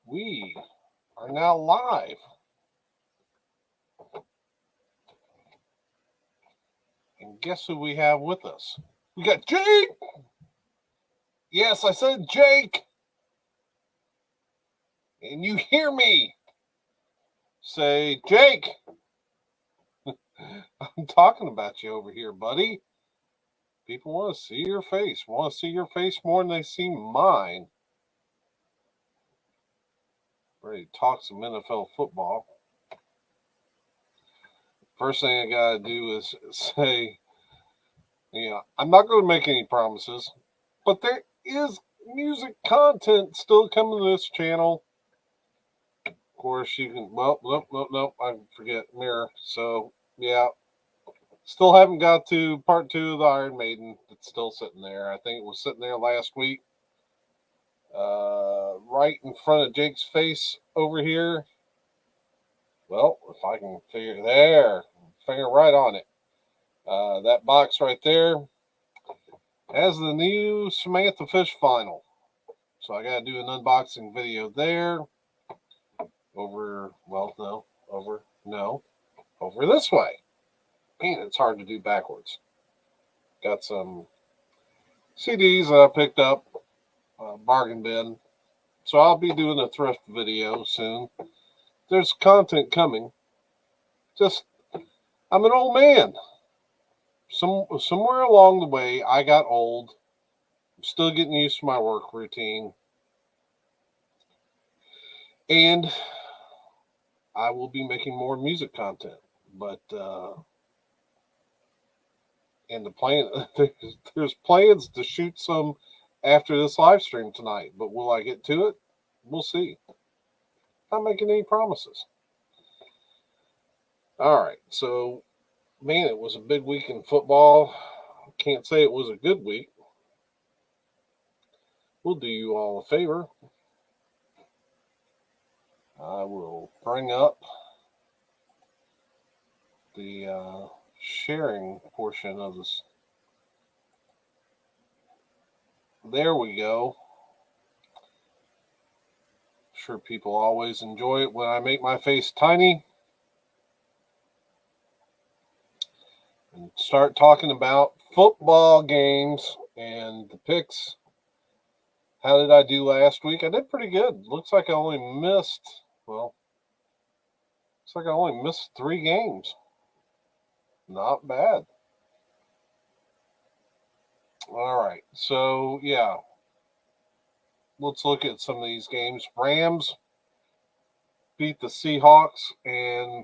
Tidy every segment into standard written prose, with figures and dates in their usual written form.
We are now live. And guess who we have with us? We got Jake. Yes, I said Jake. And you hear me say, Jake. I'm talking about you over here, buddy. People want to see your face. Want to see your face more than they see mine. Ready to talk some NFL football. First thing I got to do is say, I'm not going to make any promises, but there is music content still coming to this channel. Of course, you can, nope, I forget Mirror. So, yeah, still haven't got to part 2 of the Iron Maiden. It's still sitting there. I think it was sitting there last week. Right in front of Jake's face over here. Well, if I can finger right on it. That box right there has the new Samantha Fish final. So I got to do an unboxing video there. Over this way. Man, it's hard to do backwards. Got some CDs that I picked up, bargain bin. So I'll be doing a thrift video soon. There's content coming. Just, I'm an old man. Somewhere along the way, I got old. I'm still getting used to my work routine. And I will be making more music content. But, and the plan, there's plans to shoot some after this live stream tonight. But will I get to it? We'll see. Not making any promises. All right. So, man, it was a big week in football. Can't say it was a good week. We'll do you all a favor. I will bring up the sharing portion of this. There we go. Sure, people always enjoy it when I make my face tiny and start talking about football games and the picks. How did I do last week? I did pretty good. Looks like I only missed 3 games. Not bad. All right. So, yeah. Let's look at some of these games. Rams beat the Seahawks, and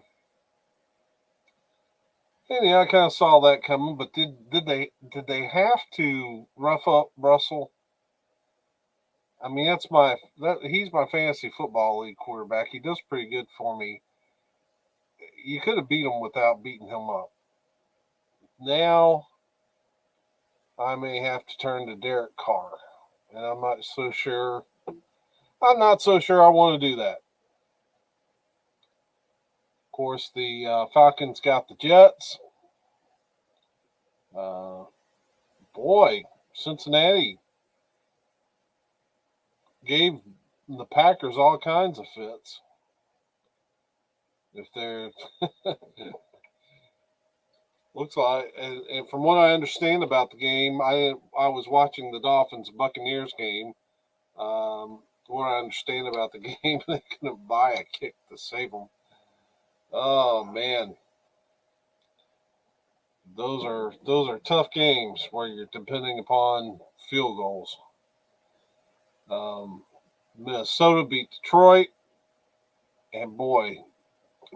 yeah, I kind of saw that coming. But did they have to rough up Russell? I mean, he's my fantasy football league quarterback. He does pretty good for me. You could have beat him without beating him up. Now I may have to turn to Derek Carr, and I'm not so sure I want to do that. Of course, the Falcons got the Jets. Cincinnati gave the Packers all kinds of fits. If they're looks like, and from what I understand about the game, I was watching the Dolphins-Buccaneers game. What I understand about the game, they couldn't buy a kick to save them. Oh man, those are tough games where you're depending upon field goals. Minnesota beat Detroit, and boy,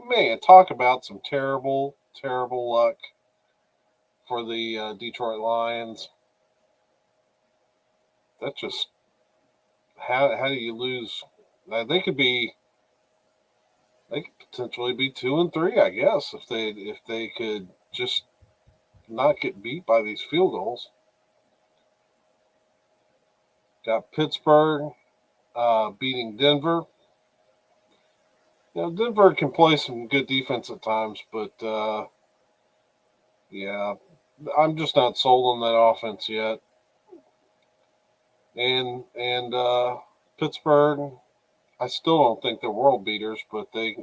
man, talk about some terrible luck for the Detroit Lions. That just how do you lose? They could potentially be 2-3, I guess, if they could just not get beat by these field goals. Got Pittsburgh beating Denver. Denver can play some good defense at times, but yeah, I'm just not sold on that offense yet. And Pittsburgh I still don't think they're world beaters, but they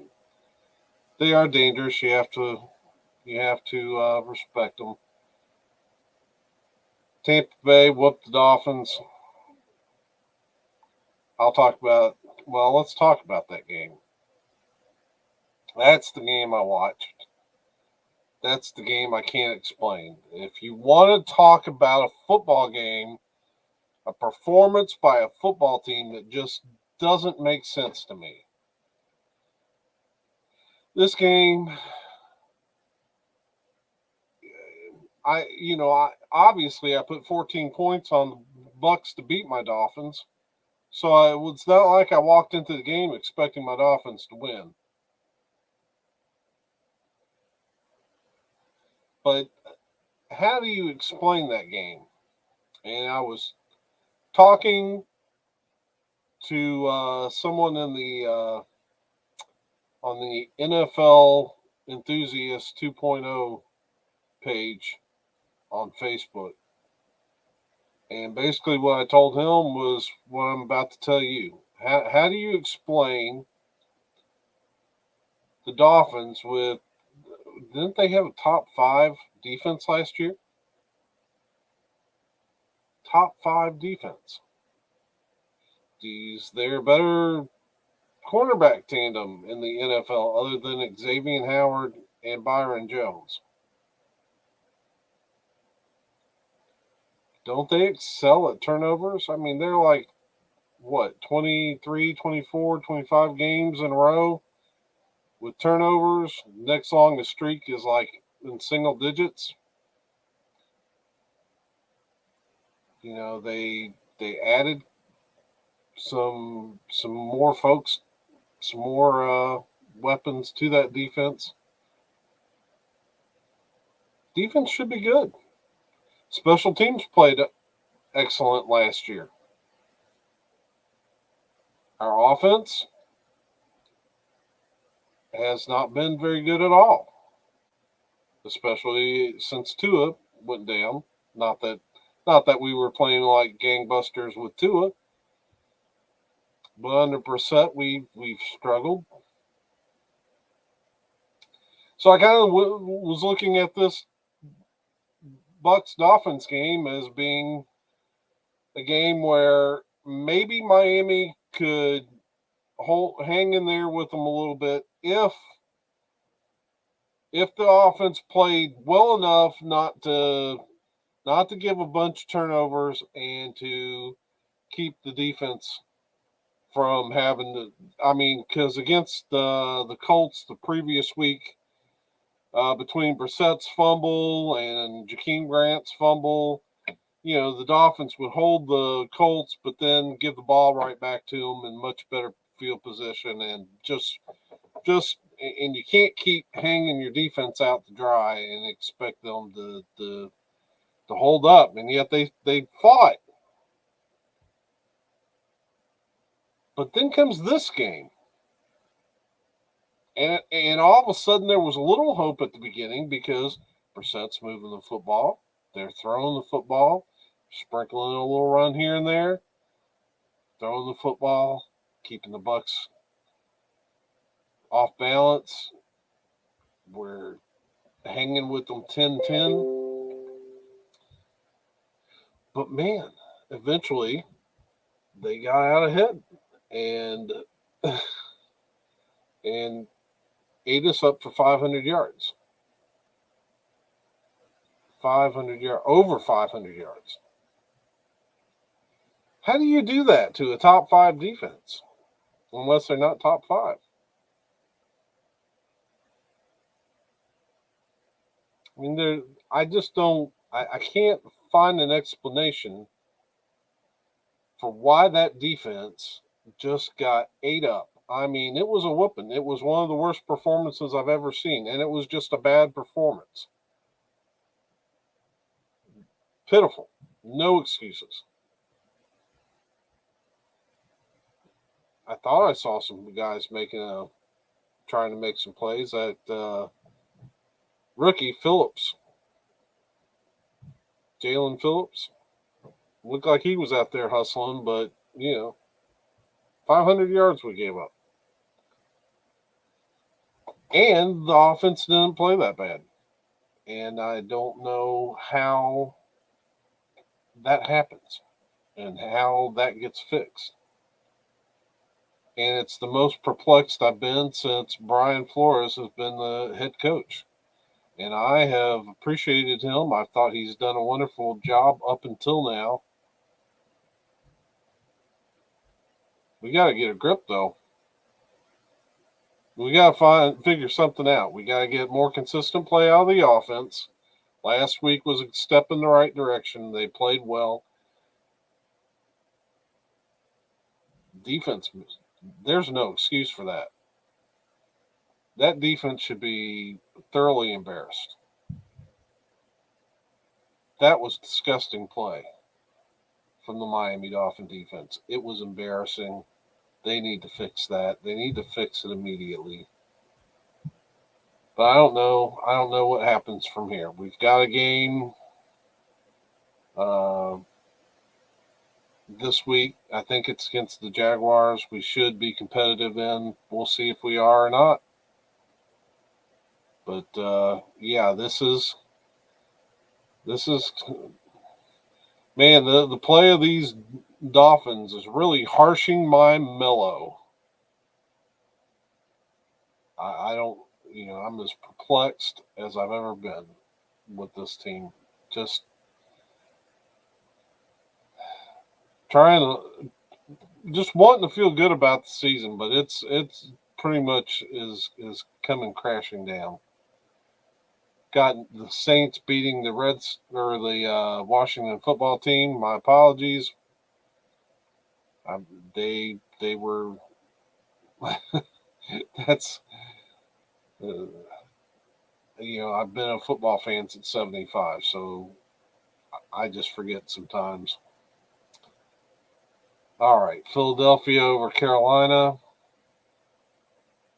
are dangerous. You have to respect them. Tampa Bay whooped the Dolphins. Let's talk about that game. That's the game I watched. That's the game I can't explain. If you want to talk about a football game, a performance by a football team that just doesn't make sense to me. This game, I obviously I put 14 points on the Bucks to beat my Dolphins. So it's not like I walked into the game expecting my Dolphins to win. But how do you explain that game? And I was talking to someone on the NFL Enthusiast 2.0 page on Facebook. And basically what I told him was what I'm about to tell you. How do you explain the Dolphins with, didn't they have a top 5 defense last year? Top 5 defense. Is there a better cornerback tandem in the NFL other than Xavier Howard and Byron Jones? Don't they excel at turnovers? I mean, they're like, 23, 24, 25 games in a row with turnovers. Next longest streak is like in single digits. They added some more folks, some more weapons to that defense. Defense should be good. Special teams played excellent last year. Our offense has not been very good at all, especially since Tua went down. Not that we were playing like gangbusters with Tua, but under Brissett we've struggled. So I kind of was looking at this Bucks Dolphins game as being a game where maybe Miami could hang in there with them a little bit if the offense played well enough not to give a bunch of turnovers and to keep the defense from having to. I mean, because against the Colts the previous week, between Brissett's fumble and Jakeem Grant's fumble, the Dolphins would hold the Colts, but then give the ball right back to them in much better field position, and just and you can't keep hanging your defense out to dry and expect them to hold up, and yet they fought. But then comes this game. And all of a sudden there was a little hope at the beginning because Brissett's moving the football. They're throwing the football, sprinkling a little run here and there, throwing the football, keeping the Bucks off balance. We're hanging with them 10-10. But man, eventually they got out ahead and ate us up for 500 yards. Over 500 yards. How do you do that to a top 5 defense? Unless they're not top 5. I mean, I can't find an explanation for why that defense just got ate up. I mean, it was a whooping. It was one of the worst performances I've ever seen, and it was just a bad performance. Pitiful. No excuses. I thought I saw some guys trying to make some plays. That rookie Phillips, Jalen Phillips, looked like he was out there hustling, but 500 yards we gave up. And the offense didn't play that bad. And I don't know how that happens and how that gets fixed. And it's the most perplexed I've been since Brian Flores has been the head coach. And I have appreciated him. I thought he's done a wonderful job up until now. We got to get a grip, though. We got to figure something out. We got to get more consistent play out of the offense. Last week was a step in the right direction. They played well. Defense, there's no excuse for that. That defense should be thoroughly embarrassed. That was disgusting play from the Miami Dolphin defense. It was embarrassing. They need to fix that. They need to fix it immediately. But I don't know. I don't know what happens from here. We've got a game this week. I think it's against the Jaguars. We should be competitive in. We'll see if we are or not. But yeah, this is man. The play of these Dolphins is really harshing my mellow. I don't. I'm as perplexed as I've ever been with this team. Just wanting to feel good about the season, but it's pretty much is coming crashing down. Got the Saints beating the Reds or the Washington football team. My apologies. They were. That's. I've been a football fan since '75, so I just forget sometimes. All right, Philadelphia over Carolina.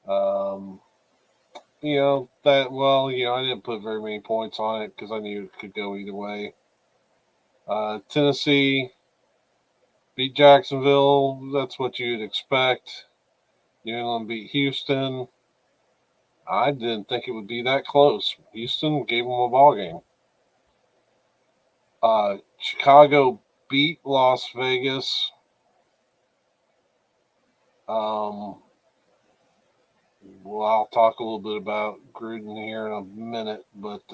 I didn't put very many points on it because I knew it could go either way. Tennessee beat Jacksonville. That's what you'd expect. New England beat Houston. I didn't think it would be that close. Houston gave them a ball game. Chicago beat Las Vegas. Well, I'll talk a little bit about Gruden here in a minute, but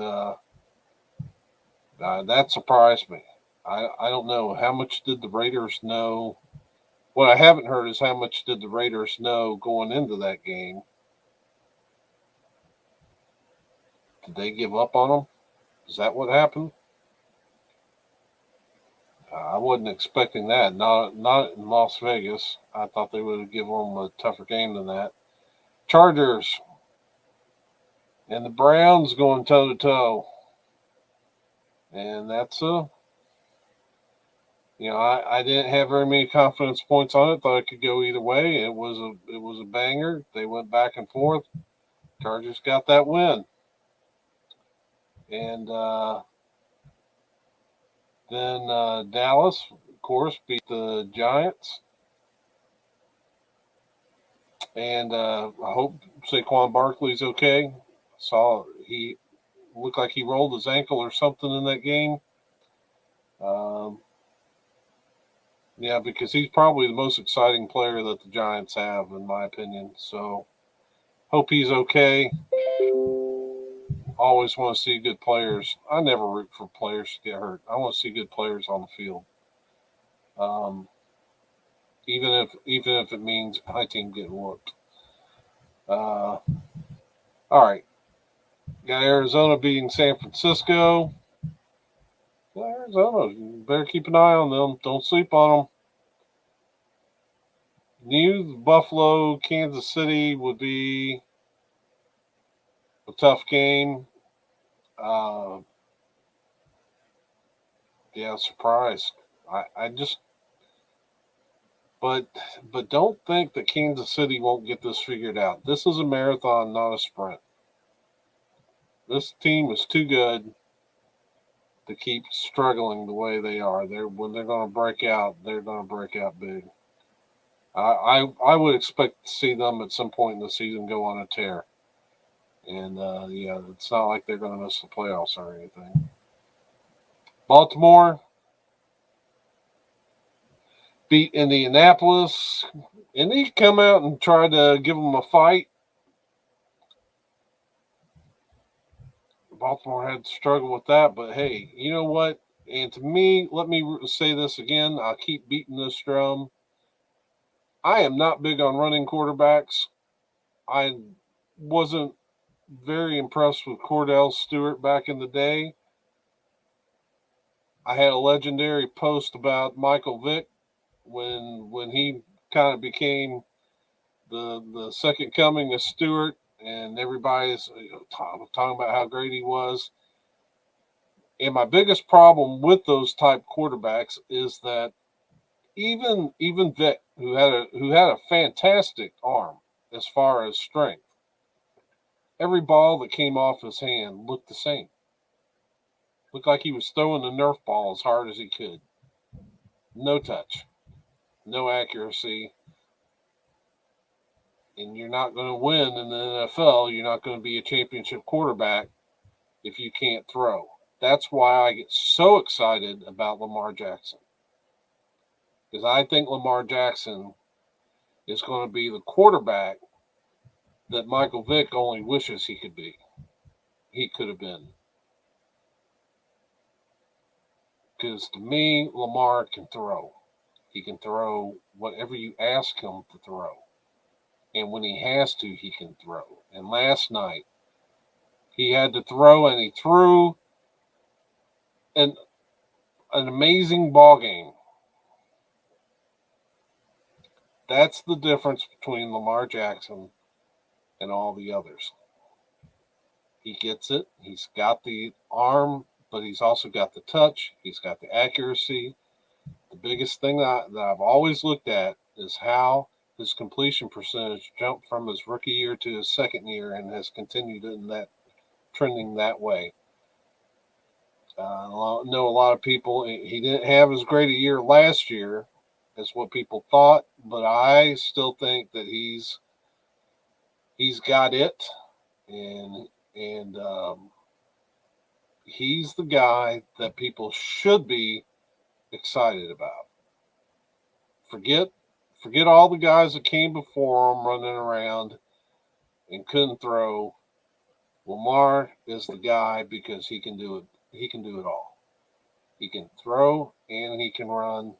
that surprised me. I don't know. How much did the Raiders know? What I haven't heard is how much did the Raiders know going into that game? Did they give up on them? Is that what happened? I wasn't expecting that. Not in Las Vegas. I thought they would have given them a tougher game than that. Chargers and the Browns going toe to toe, and that's I didn't have very many confidence points on it. Thought it could go either way. It was a banger. They went back and forth. Chargers got that win, and then Dallas, of course, beat the Giants. And I hope Saquon Barkley's okay. Saw he looked like he rolled his ankle or something in that game. Yeah, because he's probably the most exciting player that the Giants have, in my opinion. So hope he's okay. Always want to see good players. I never root for players to get hurt. I want to see good players on the field. Even if it means my team getting whooped. All right. Got Arizona beating San Francisco. Arizona, you better keep an eye on them. Don't sleep on them. New Buffalo, Kansas City would be a tough game. Yeah, surprised. I just, but don't think that Kansas City won't get this figured out. This is a marathon, not a sprint. This team is too good to keep struggling the way they are. When they're going to break out, they're going to break out big. I would expect to see them at some point in the season go on a tear. And, it's not like they're going to miss the playoffs or anything. Baltimore beat Indianapolis. And he come out and tried to give them a fight. Baltimore had to struggle with that. But, hey, you know what? And to me, let me say this again. I'll keep beating this drum. I am not big on running quarterbacks. I wasn't very impressed with Cordell Stewart back in the day. I had a legendary post about Michael Vick when he kind of became the second coming of Stewart, and everybody's talking about how great he was. And my biggest problem with those type quarterbacks is that even Vick, who had a fantastic arm as far as strength, every ball that came off his hand looked the same. Looked like he was throwing the Nerf ball as hard as he could. No touch, no accuracy. And you're not going to win in the NFL. You're not going to be a championship quarterback if you can't throw. That's why I get so excited about Lamar Jackson. Because I think Lamar Jackson is going to be the quarterback that Michael Vick only wishes he could be. He could have been. Because to me, Lamar can throw. He can throw whatever you ask him to throw. And when he has to, he can throw. And last night, he had to throw, and he threw an amazing ball game. That's the difference between Lamar Jackson and all the others. He gets it. He's got the arm, but he's also got the touch. He's got the accuracy. The biggest thing that I've always looked at is how his completion percentage jumped from his rookie year to his second year and has continued in that trending that way. I know a lot of people, he didn't have as great a year last year as what people thought, but I still think that he's got it, and he's the guy that people should be excited about. Forget all the guys that came before him running around and couldn't throw. Lamar is the guy because he can do it. He can do it all. He can throw and he can run.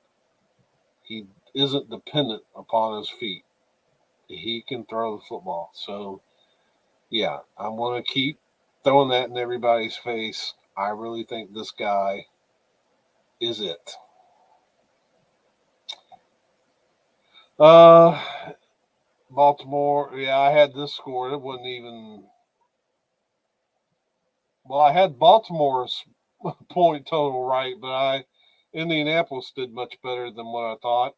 He isn't dependent upon his feet. He can throw the football. So, yeah, I'm going to keep throwing that in everybody's face. I really think this guy is it. Baltimore, yeah, I had this score. It wasn't even. Well, I had Baltimore's point total right, but Indianapolis did much better than what I thought.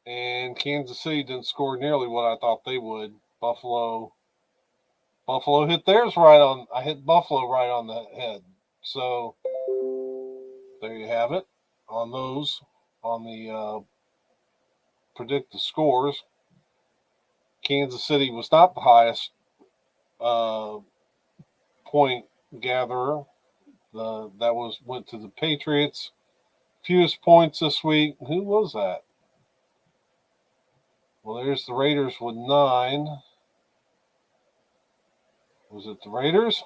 And Kansas City didn't score nearly what I thought they would. Buffalo hit theirs right on. I hit Buffalo right on the head. So there you have it on those, on the predict the scores. Kansas City was not the highest point gatherer. That went to the Patriots. Fewest points this week. Who was that? Well, there's the Raiders with 9. Was it the Raiders?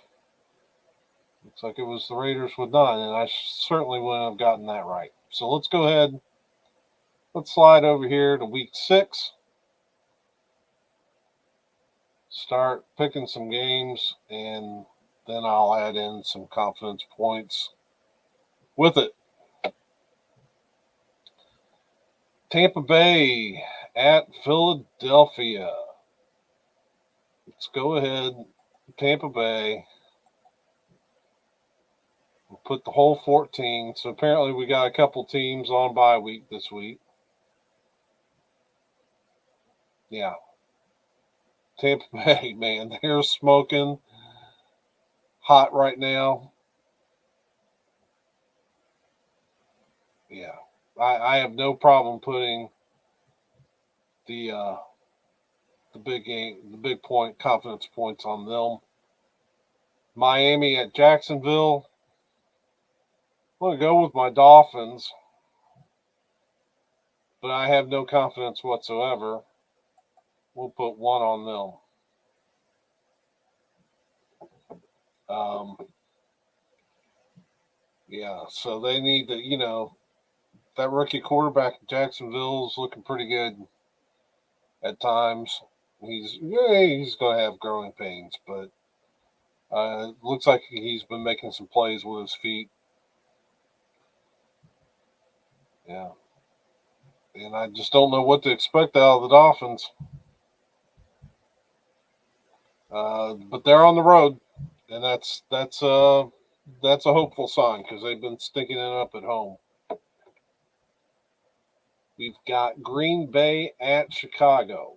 Looks like it was the Raiders with 9, and I certainly wouldn't have gotten that right. So let's go ahead. Let's slide over here to week 6. Start picking some games, and then I'll add in some confidence points with it. Tampa Bay at Philadelphia. Let's go ahead. Tampa Bay. We'll put the whole 14. So apparently we got a couple teams on bye week this week. Yeah. Tampa Bay, man, they're smoking hot right now. Yeah. I have no problem putting the big game, the big point confidence points on them. Miami at Jacksonville. I'm going to go with my Dolphins, but I have no confidence whatsoever. We'll put 1 on them. Yeah, so they need to, that rookie quarterback at Jacksonville is looking pretty good at times. He's going to have growing pains, but it looks like he's been making some plays with his feet. Yeah. And I just don't know what to expect out of the Dolphins. But they're on the road, and that's a hopeful sign because they've been stinking it up at home. We've got Green Bay at Chicago.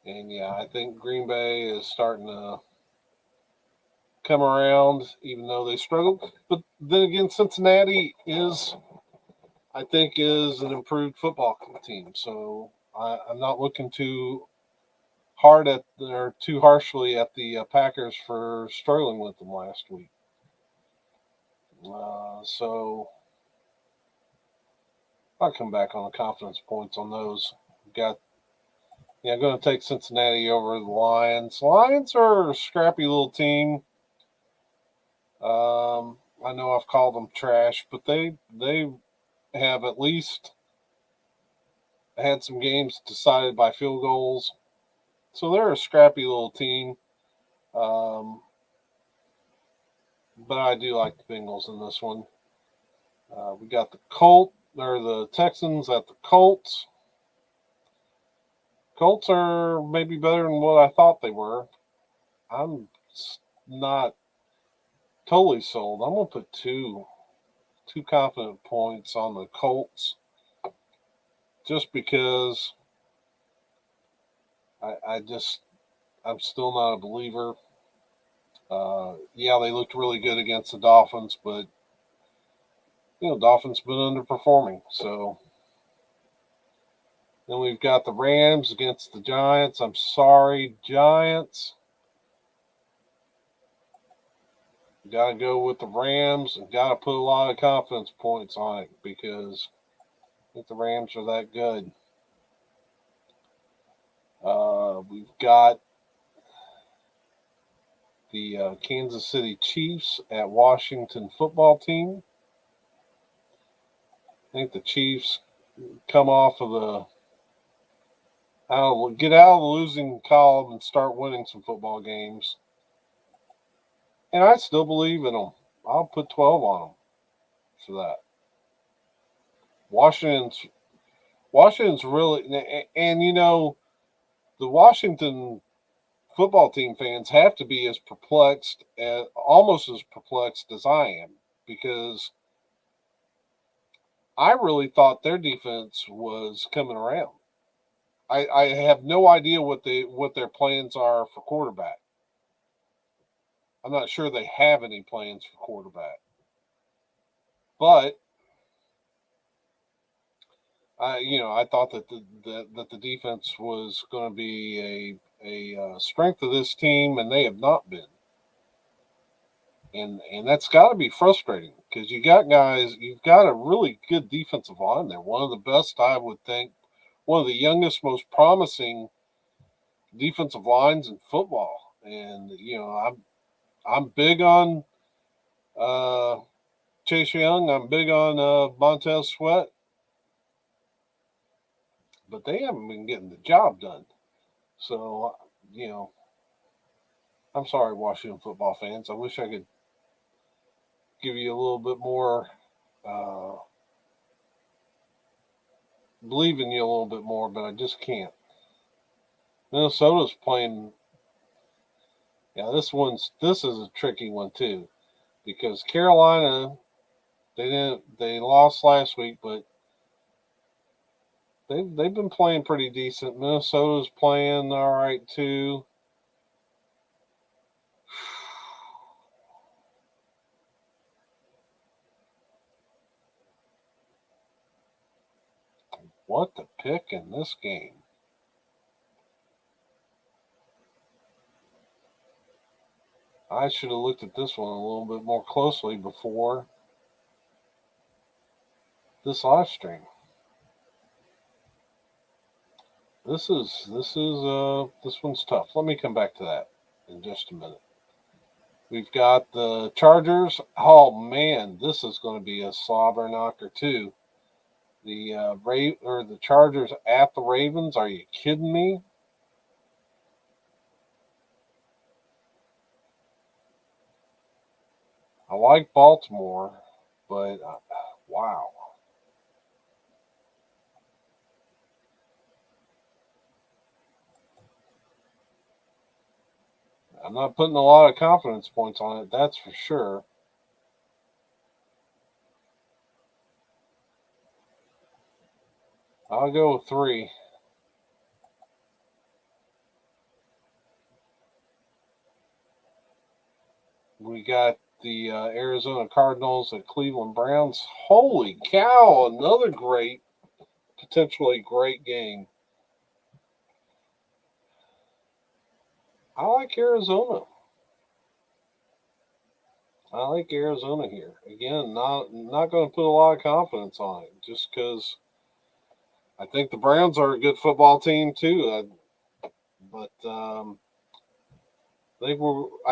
And yeah, I think Green Bay is starting to come around, even though they struggled. But then again, Cincinnati I think, is an improved football team. So I'm not looking too harshly at the Packers for struggling with them last week. So I'll come back on the confidence points on those. I'm going to take Cincinnati over the Lions. Lions are a scrappy little team. I know I've called them trash, but they have at least had some games decided by field goals. So they're a scrappy little team. But I do like the Bengals in this one. We got the Texans at the Colts. Colts are maybe better than what I thought they were. I'm not totally sold. I'm going to put two confident points on the Colts just because I'm still not a believer. Yeah, they looked really good against the Dolphins, but Dolphins been underperforming. So then we've got the Rams against the Giants. I'm sorry, Giants. Got to go with the Rams and got to put a lot of confidence points on it because I think the Rams are that good. We've got the Kansas City Chiefs at Washington football team. I think the Chiefs come off of get out of the losing column and start winning some football games. And I still believe in them. I'll put 12 on them for that. Washington's really, and the Washington football team fans have to be almost as perplexed as I am, because I really thought their defense was coming around. I have no idea what their plans are for quarterback. I'm not sure they have any plans for quarterback, but I thought that the defense was going to be a strength of this team, and they have not been. And that's got to be frustrating because you've got a really good defensive line there. One of the best, I would think, one of the youngest, most promising defensive lines in football. And I'm big on Chase Young. I'm big on Montez Sweat, but they haven't been getting the job done. So I'm sorry, Washington football fans. I wish I could give you a little bit more, believe in you a little bit more, but I just can't. Minnesota's playing. Yeah, this is a tricky one too, because Carolina, they lost last week, but they've been playing pretty decent. Minnesota's playing all right too. What the pick in this game? I should have looked at this one a little bit more closely before this live stream. This one's tough. Let me come back to that in just a minute. We've got the Chargers. Oh man, this is going to be a slobber knocker too. The Chargers at the Ravens. Are you kidding me? I like Baltimore, but wow. I'm not putting a lot of confidence points on it, that's for sure. I'll go with 3. We got the Arizona Cardinals at Cleveland Browns. Holy cow, another potentially great game. I like Arizona. I like Arizona here. Again, not going to put a lot of confidence on it just because I think the Browns are a good football team too. But I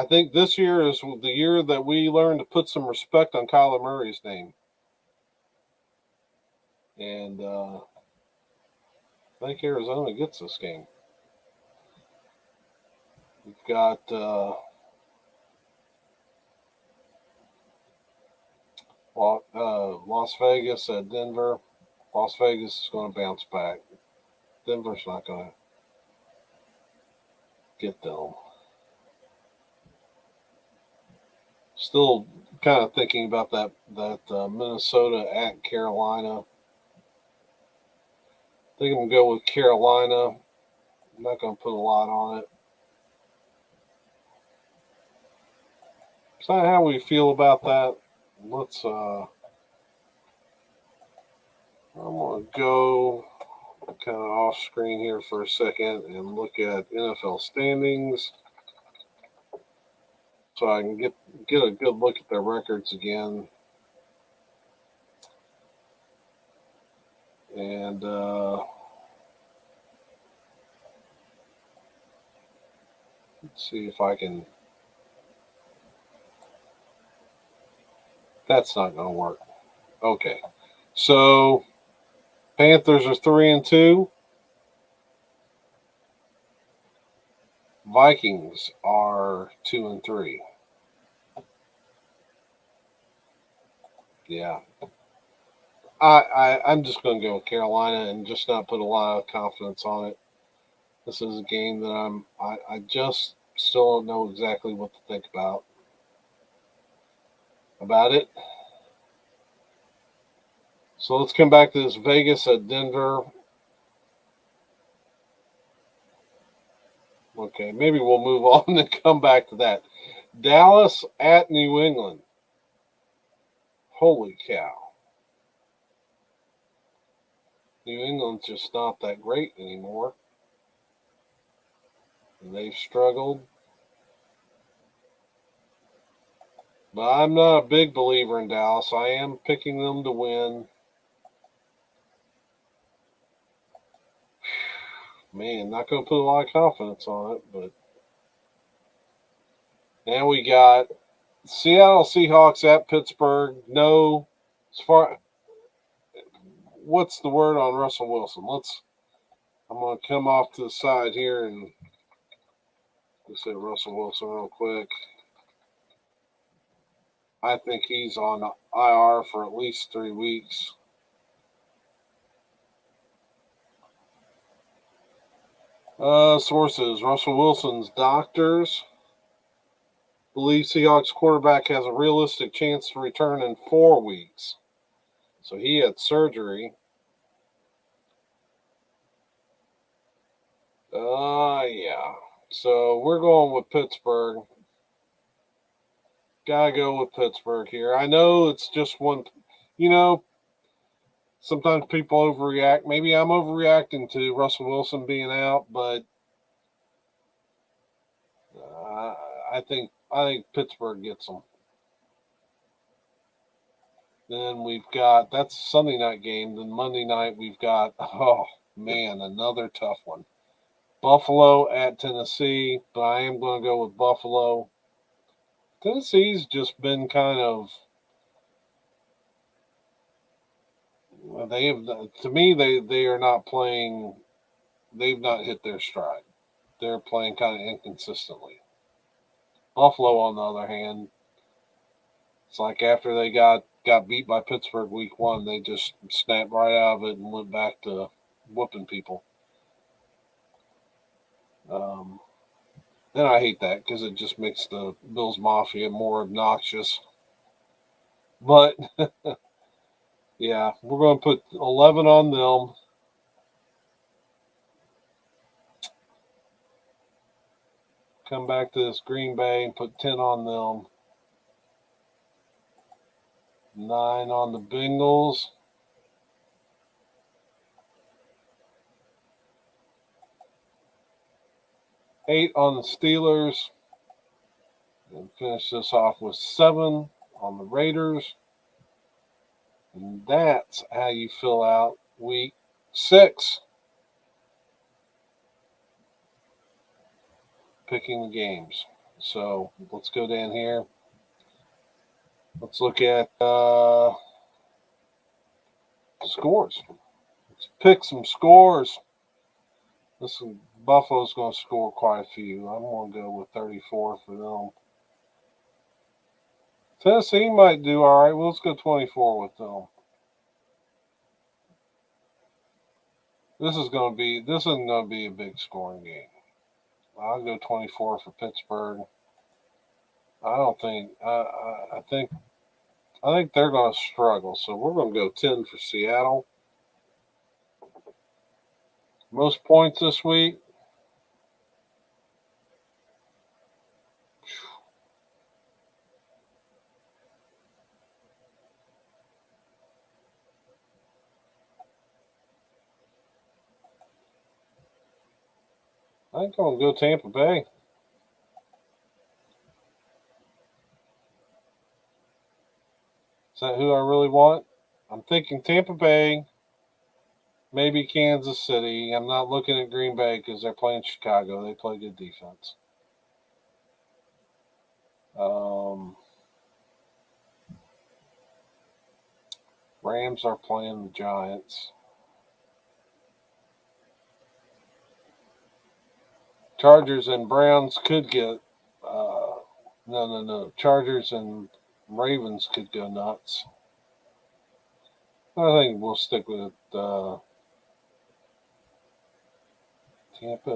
think this year is the year that we learn to put some respect on Kyler Murray's name. And I think Arizona gets this game. We've got Las Vegas at Denver. Las Vegas is going to bounce back. Denver's not going to get them. Still kind of thinking about that Minnesota at Carolina. I think I'm going to go with Carolina. I'm not going to put a lot on it. Is that how we feel about that? Let's I'm going to go kind of off screen here for a second and look at NFL standings so I can get a good look at their records again. And let's see if I can. That's not going to work. Okay. So Panthers are 3-2. Vikings are 2-3. Yeah. I'm just going to go with Carolina and just not put a lot of confidence on it. This is a game that I just still don't know exactly what to think about it. So let's come back to this Vegas at Denver. Okay, maybe we'll move on and come back to that. Dallas at New England. Holy cow. New England's just not that great anymore. They've struggled. But I'm not a big believer in Dallas. I am picking them to win. Man, not going to put a lot of confidence on it, but now we got Seattle Seahawks at Pittsburgh. No, what's the word on Russell Wilson? I'm going to come off to the side here and let's say Russell Wilson real quick. I think he's on IR for at least 3 weeks. Sources: Russell Wilson's doctors believe Seahawks quarterback has a realistic chance to return in 4 weeks. So he had surgery. Yeah. So we're going with Pittsburgh. Gotta go with Pittsburgh here. I know it's just one. sometimes people overreact. Maybe I'm overreacting to Russell Wilson being out, but I think Pittsburgh gets them. Then we've got, that's a Sunday night game. Then Monday night we've got, oh man, another tough one. Buffalo at Tennessee, but I am going to go with Buffalo. Tennessee's just been kind of, they have, to me, they are not playing, they've not hit their stride. They're playing kind of inconsistently. Buffalo, on the other hand, it's like after they got beat by Pittsburgh week 1, they just snapped right out of it and went back to whooping people. And I hate that because it just makes the Bills Mafia more obnoxious. But yeah, we're going to put 11 on them. Come back to this Green Bay and put 10 on them. 9 on the Bengals. Eight on the Steelers. And finish this off with 7 on the Raiders. And that's how you fill out week 6. Picking the games. So let's go down here. Let's look at the scores. Let's pick some scores. Listen, Buffalo's going to score quite a few. I'm going to go with 34 for them. Tennessee might do all right. Well, let's go 24 with them. This isn't going to be a big scoring game. I'll go 24 for Pittsburgh. I think they're going to struggle. So we're going to go 10 for Seattle. Most points this week. I think I'm going to go Tampa Bay. Is that who I really want? I'm thinking Tampa Bay, maybe Kansas City. I'm not looking at Green Bay because they're playing Chicago. They play good defense. Rams are playing the Giants. Chargers and Browns could get no. Chargers and Ravens could go nuts. I think we'll stick with Tampa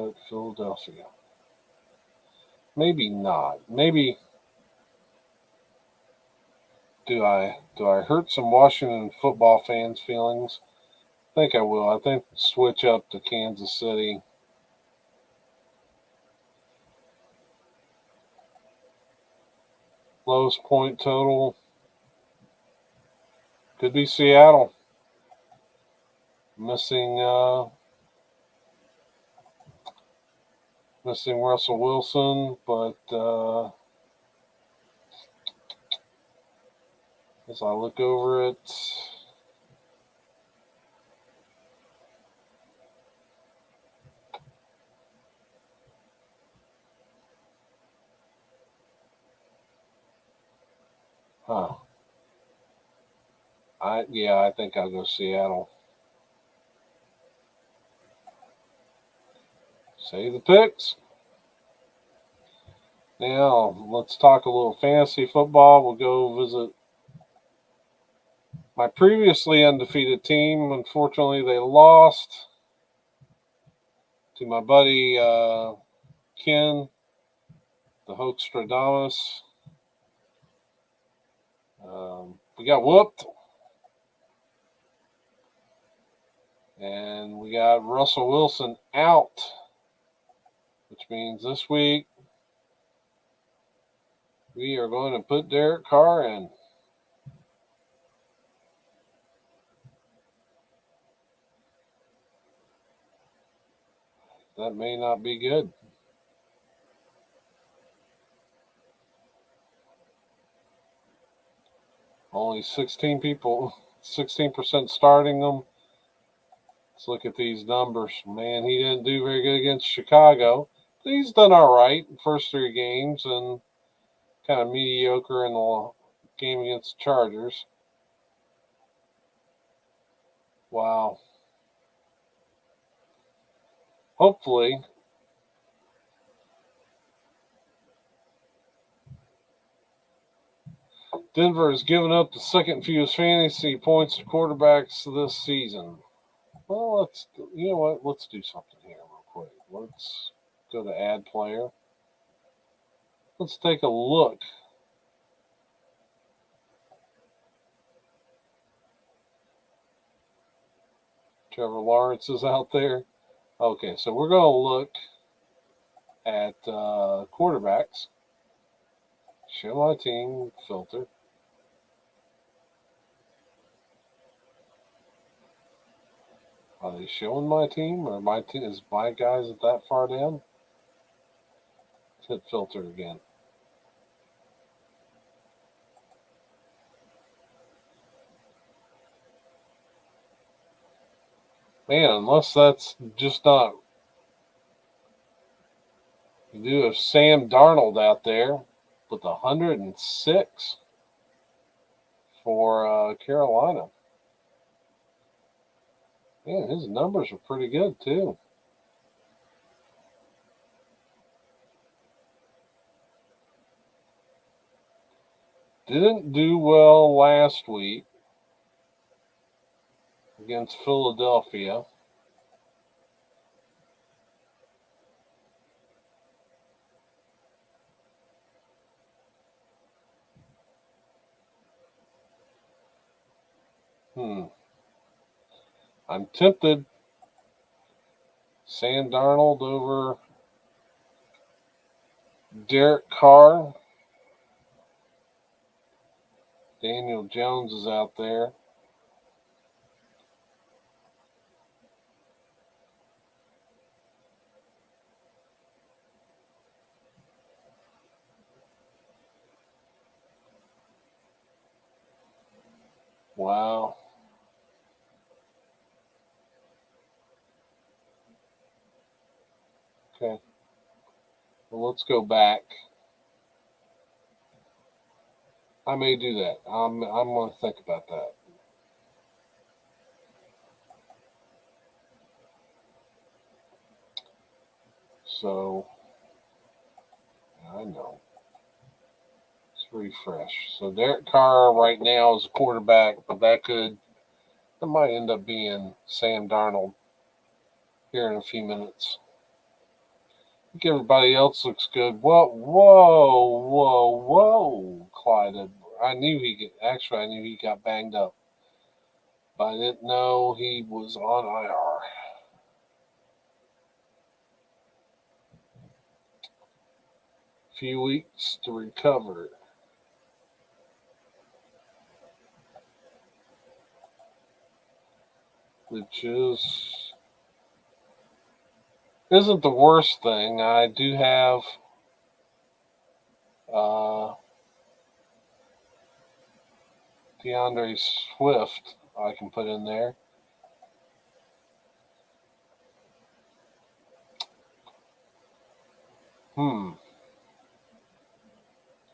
at Philadelphia. Maybe not. Maybe do I hurt some Washington football fans' feelings? I think I will. I think switch up to Kansas City. Lowest point total could be Seattle. Missing Russell Wilson, but as I look over it, I think I'll go Seattle. Save the picks. Now, let's talk a little fantasy football. We'll go visit my previously undefeated team. Unfortunately, they lost to my buddy Ken, the Hoekstradamus. We got whooped. And we got Russell Wilson out, which means this week we are going to put Derek Carr in. that may not be good. Only 16 people, 16% starting them. Let's look at these numbers. Man, he didn't do very good against Chicago. But he's done all right in the first 3 games and kind of mediocre in the game against the Chargers. Wow. Hopefully, Denver has given up the second fewest fantasy points to quarterbacks this season. Well, you know what? Let's do something here real quick. Let's go to add player. Let's take a look. Trevor Lawrence is out there. Okay, so we're going to look at quarterbacks. Show my team, filter. Are they showing my team, or my team is my guys that far down? Let's hit filter again. Man, unless that's just not. You do have Sam Darnold out there with 106 for Carolina. Man, his numbers are pretty good too. Didn't do well last week against Philadelphia. I'm tempted. Sam Darnold over Derek Carr. Daniel Jones is out there. Wow. Okay. Well, let's go back. I may do that. I'm going to think about that. So, I know. Let's refresh. So, Derek Carr right now is a quarterback, but that might end up being Sam Darnold here in a few minutes. I think everybody else looks good. Whoa, Clyde. I knew he got banged up, but I didn't know he was on IR. Few weeks to recover. Which isn't the worst thing. I do have DeAndre Swift I can put in there.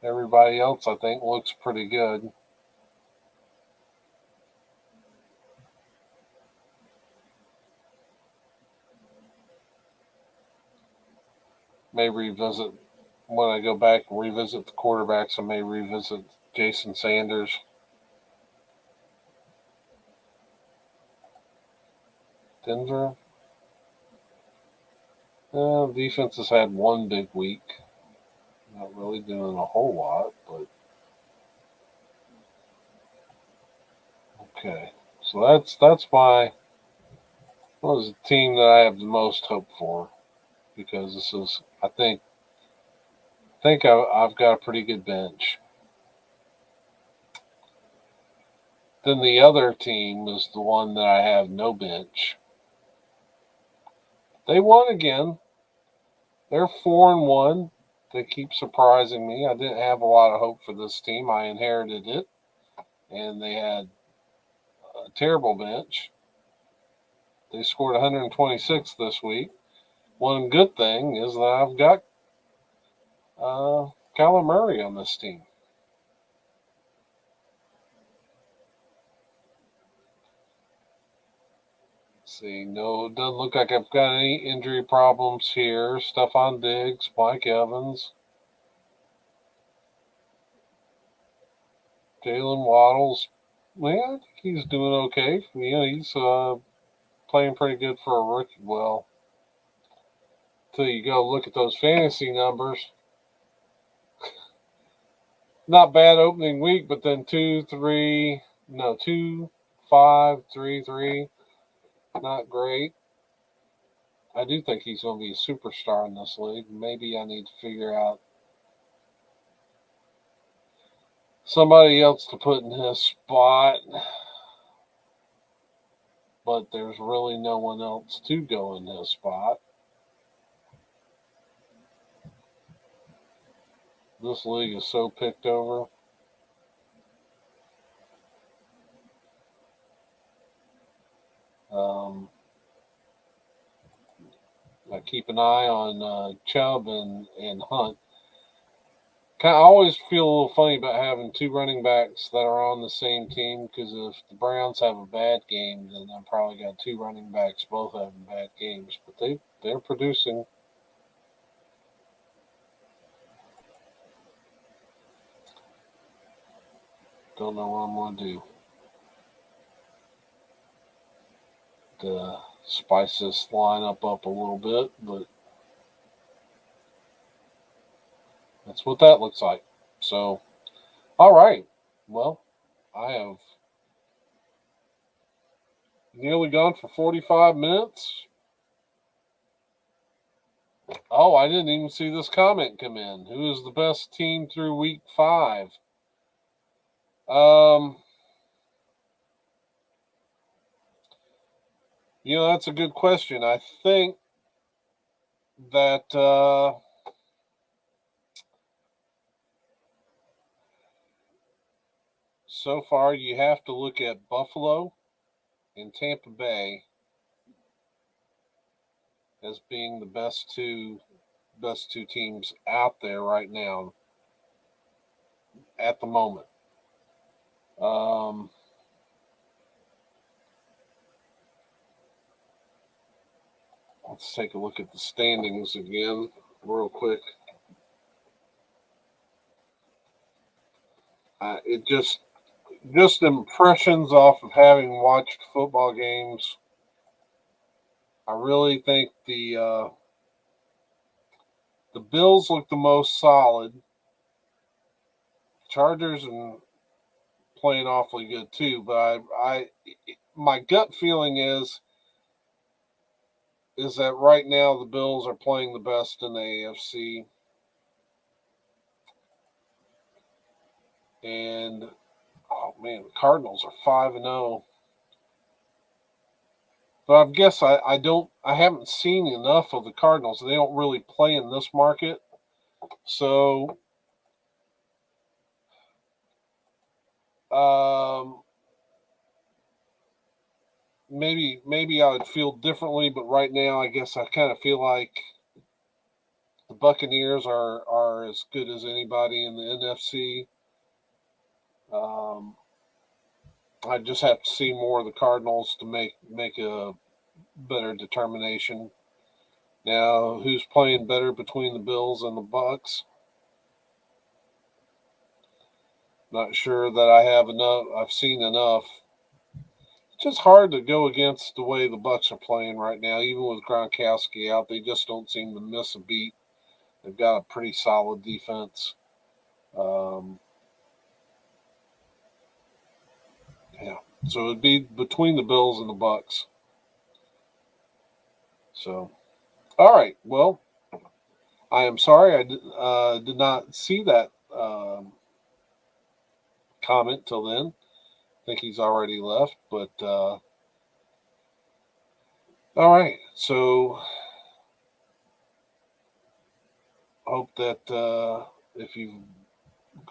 Everybody else I think looks pretty good. May revisit when I go back and revisit the quarterbacks. I may revisit Jason Sanders. Denver. Defense has had one big week. Not really doing a whole lot, but okay. So that's my was the team that I have the most hope for, because this is I think I've got a pretty good bench. Then the other team is the one that I have no bench. They won again. They're 4-1. They keep surprising me. I didn't have a lot of hope for this team. I inherited it, and they had a terrible bench. They scored 126 this week. One good thing is that I've got Kyler Murray on this team. See, no, it doesn't look like I've got any injury problems here. Stephon Diggs, Mike Evans, Jalen Waddles. Yeah, I think he's doing okay. He's playing pretty good for a rookie. Well, till you go look at those fantasy numbers. Not bad opening week, but then 2, 5, 3, 3. Not great. I do think he's going to be a superstar in this league. Maybe I need to figure out somebody else to put in his spot. But there's really no one else to go in his spot. This league is so picked over. I keep an eye on Chubb and Hunt. I always feel a little funny about having two running backs that are on the same team, because if the Browns have a bad game, then I've probably got two running backs both having bad games. But they're producing. Don't know what I'm going to do to spice this lineup up a little bit, but that's what that looks like. So, all right. Well, I have nearly gone for 45 minutes. Oh, I didn't even see this comment come in. Who is the best team through week 5? That's a good question. I think that so far you have to look at Buffalo and Tampa Bay as being the best two teams out there right now at the moment. Let's take a look at the standings again real quick. It just impressions off of having watched football games. I really think the Bills look the most solid. Chargers and playing awfully good too, but my gut feeling is that right now the Bills are playing the best in the AFC. And oh man, the Cardinals are 5-0. But I guess I haven't seen enough of the Cardinals. They don't really play in this market. So maybe I would feel differently, but right now I guess I kind of feel like the Buccaneers are as good as anybody in the NFC. I just have to see more of the Cardinals to make a better determination. Now, who's playing better between the Bills and the Bucs? Not sure that I have enough. I've seen enough. It's just hard to go against the way the Bucs are playing right now. Even with Gronkowski out, they just don't seem to miss a beat. They've got a pretty solid defense. Yeah, so it'd be between the Bills and the Bucs. So, all right. Well, I am sorry I did not see that comment till then. I think he's already left, but all right. So hope that if you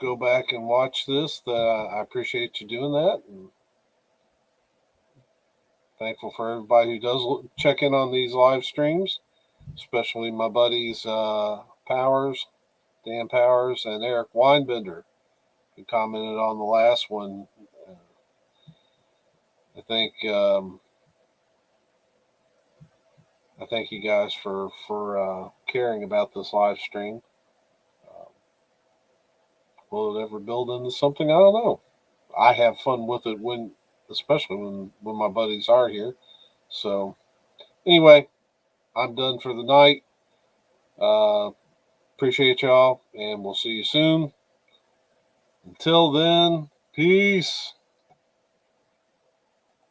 go back and watch this, that I appreciate you doing that. And thankful for everybody who does check in on these live streams, especially my buddies Powers, Dan Powers, and Eric Weinbender, who commented on the last one. I thank you guys for caring about this live stream. Will it ever build into something? I don't know. I have fun with it especially when my buddies are here. So anyway, I'm done for the night. Appreciate y'all, and we'll see you soon. Until then, peace.